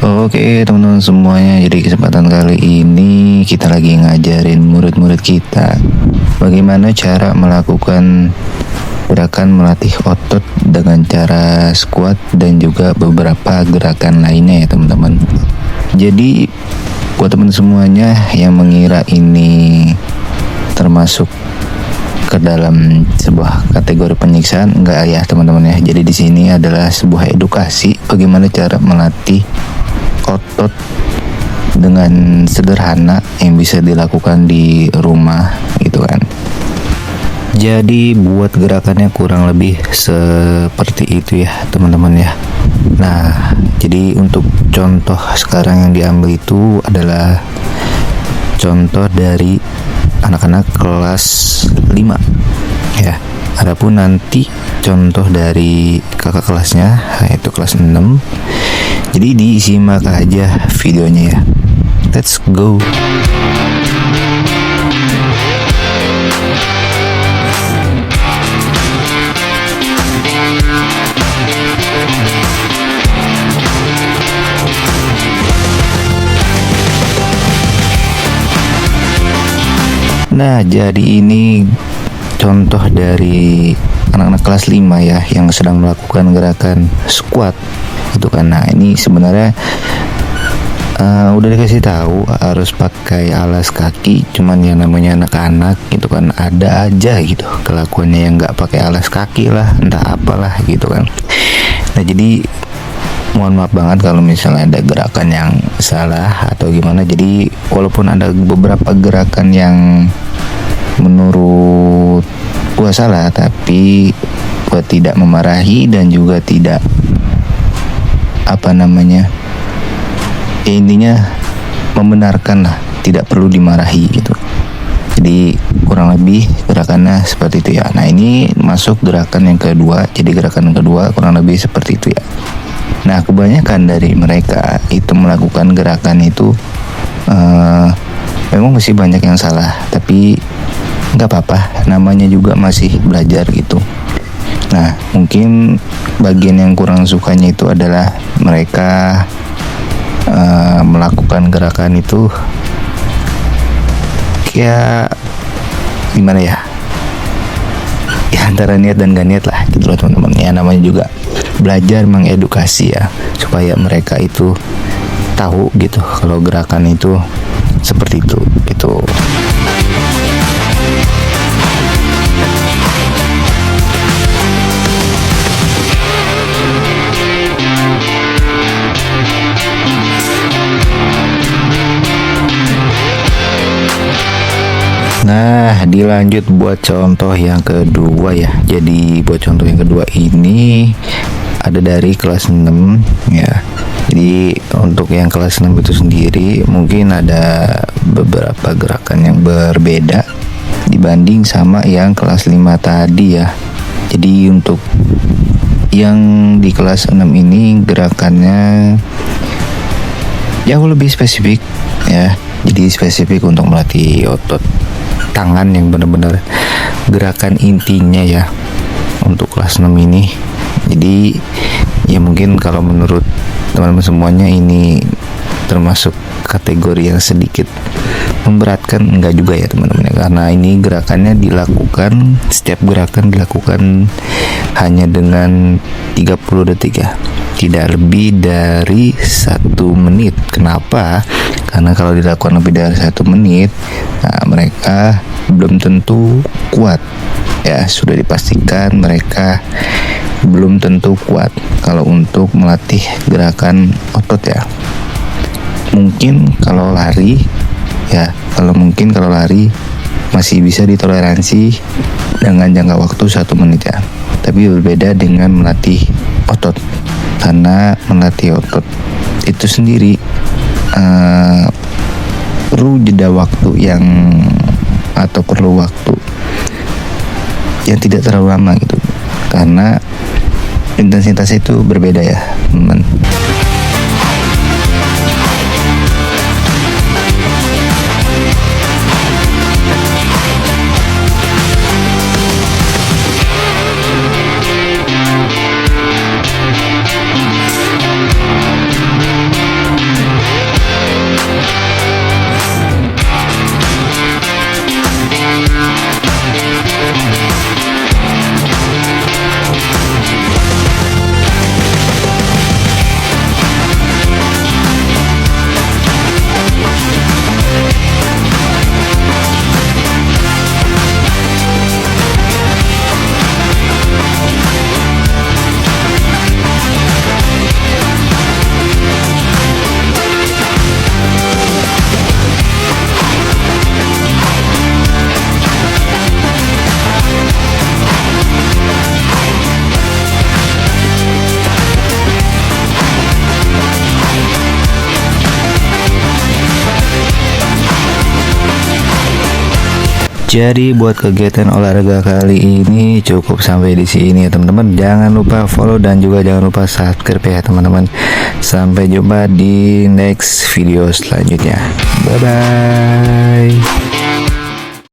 Oke teman-teman semuanya, jadi kesempatan kali ini kita lagi ngajarin murid-murid kita bagaimana cara melakukan gerakan melatih otot dengan cara squat dan juga beberapa gerakan lainnya ya teman-teman. Jadi buat teman semuanya yang mengira ini termasuk ke dalam sebuah kategori penyiksaan, enggak ya teman-teman ya. Jadi di sini adalah sebuah edukasi bagaimana cara melatih otot dengan sederhana yang bisa dilakukan di rumah gitu kan. Jadi buat gerakannya kurang lebih seperti itu ya teman-teman ya. Nah, jadi untuk contoh sekarang yang diambil itu adalah contoh dari anak-anak kelas 5 ya. Adapun nanti contoh dari kakak kelasnya yaitu kelas 6. Jadi disimak aja videonya ya. Let's go. Nah, jadi ini contoh dari anak-anak kelas 5 ya yang sedang melakukan gerakan squat itu kan. Nah, ini sebenarnya udah dikasih tahu harus pakai alas kaki, cuman yang namanya anak-anak gitu kan ada aja gitu kelakuannya yang nggak pakai alas kaki lah, entah apalah gitu kan. Nah, jadi mohon maaf banget kalau misalnya ada gerakan yang salah atau gimana. Jadi walaupun ada beberapa gerakan yang menurut gua salah, tapi gua tidak memarahi dan juga tidak intinya membenarkan lah, tidak perlu dimarahi gitu. Jadi kurang lebih gerakannya seperti itu ya. Nah, ini masuk gerakan yang kedua. Jadi gerakan yang kedua kurang lebih seperti itu ya. Nah, kebanyakan dari mereka itu melakukan gerakan itu memang masih banyak yang salah, tapi nggak apa-apa, namanya juga masih belajar gitu. Nah, mungkin bagian yang kurang sukanya itu adalah mereka melakukan gerakan itu kayak gimana ya, antara niat dan gak niat lah gitu loh teman-teman ya. Namanya juga belajar mengedukasi ya, supaya mereka itu tahu gitu kalau gerakan itu seperti itu gitu. Nah, dilanjut buat contoh yang kedua ya. Jadi buat contoh yang kedua ini ada dari kelas 6 ya. Jadi untuk yang kelas 6 itu sendiri mungkin ada beberapa gerakan yang berbeda dibanding sama yang kelas 5 tadi ya. Jadi untuk yang di kelas 6 ini gerakannya jauh lebih spesifik ya. Jadi spesifik untuk melatih otot tangan yang benar-benar gerakan intinya ya untuk kelas 6 ini. Jadi ya mungkin kalau menurut teman-teman semuanya ini termasuk kategori yang sedikit memberatkan, enggak juga ya teman-teman ya, karena ini gerakannya dilakukan, setiap gerakan dilakukan hanya dengan 30 detik ya, tidak lebih dari 1 menit. Kenapa? Karena kalau dilakukan lebih dari 1 menit, nah mereka belum tentu kuat ya. Sudah dipastikan mereka belum tentu kuat kalau untuk melatih gerakan otot ya. Mungkin kalau lari ya, kalau lari masih bisa ditoleransi dengan jangka waktu 1 menit ya. Tapi berbeda dengan melatih otot, karena melatih otot itu sendiri perlu jeda waktu perlu waktu yang tidak terlalu lama gitu, karena intensitas itu berbeda ya teman. Jadi buat kegiatan olahraga kali ini cukup sampai di sini ya teman-teman. Jangan lupa follow dan juga jangan lupa subscribe ya teman-teman. Sampai jumpa di next video selanjutnya. Bye bye.